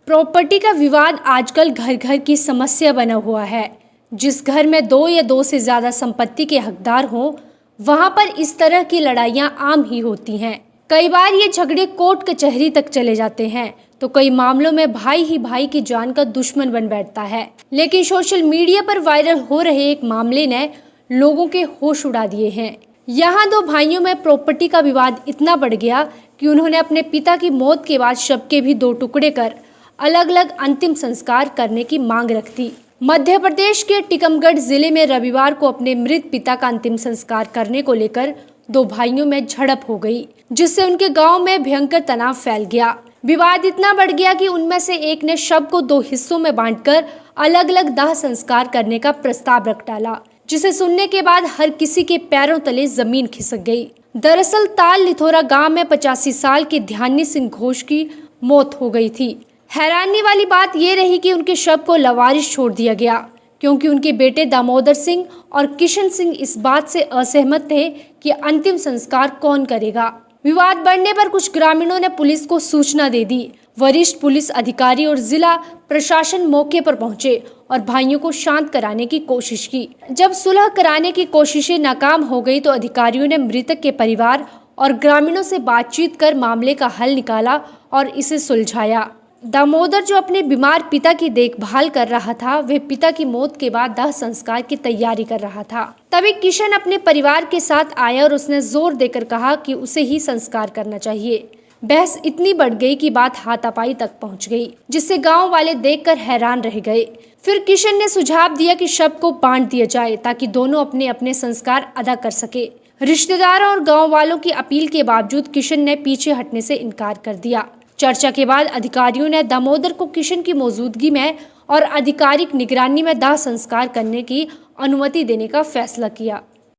Property का विवाद आजकल घर घर की समस्या बना हुआ है। जिस घर में दो या दो से ज्यादा संपत्ति के हकदार हों, वहां पर इस तरह की लड़ाइयां आम ही होती हैं। कई बार ये झगड़े कोर्ट कचहरी तक चले जाते हैं, तो कई मामलों में भाई ही भाई की जान का दुश्मन बन बैठता है। लेकिन सोशल मीडिया पर वायरल हो रहे एक मामले ने लोगों के होश उड़ा दिए हैं। यहाँ दो भाइयों में प्रॉपर्टी का विवाद इतना बढ़ गया कि उन्होंने अपने पिता की मौत के बाद शव के भी दो टुकड़े कर अलग अलग अंतिम संस्कार करने की मांग रख दी। मध्य प्रदेश के टीकमगढ़ जिले में रविवार को अपने मृत पिता का अंतिम संस्कार करने को लेकर दो भाइयों में झड़प हो गई, जिससे उनके गांव में भयंकर तनाव फैल गया। विवाद इतना बढ़ गया कि उनमें से एक ने शव को दो हिस्सों में बांटकर अलग अलग दाह संस्कार करने का प्रस्ताव रख डाला, जिसे सुनने के बाद हर किसी के पैरों तले जमीन खिसक गई। दरअसल ताल लिथोरा गांव में 85 साल के ध्यानी सिंह घोष की मौत हो गई थी। हैरानी वाली बात यह रही कि उनके शव को लवारिश छोड़ दिया गया, क्योंकि उनके बेटे दामोदर सिंह और किशन सिंह इस बात से असहमत थे कि अंतिम संस्कार कौन करेगा। विवाद बढ़ने पर कुछ ग्रामीणों ने पुलिस को सूचना दे दी। वरिष्ठ पुलिस अधिकारी और जिला प्रशासन मौके पर पहुंचे और भाइयों को शांत कराने की कोशिश की। जब सुलह कराने की कोशिशें नाकाम हो गई तो अधिकारियों ने मृतक के परिवार और ग्रामीणों से बातचीत कर मामले का हल निकाला और इसे सुलझाया। दामोदर, जो अपने बीमार पिता की देखभाल कर रहा था, वह पिता की मौत के बाद दाह संस्कार की तैयारी कर रहा था। तभी किशन अपने परिवार के साथ आया और उसने जोर देकर कहा कि उसे ही संस्कार करना चाहिए। बहस इतनी बढ़ गई कि बात हाथापाई तक पहुंच गई, जिससे गांव वाले देखकर हैरान रह गए। फिर किशन ने सुझाव दिया कि शव को बांट दिया जाए ताकि दोनों अपने अपने संस्कार अदा कर सके। रिश्तेदारों और गाँव वालों की अपील के बावजूद किशन ने पीछे हटने से इनकार कर दिया। चर्चा के बाद अधिकारियों ने दामोदर को किशन की मौजूदगी में और आधिकारिक निगरानी में दाह संस्कार करने की अनुमति देने का फैसला किया।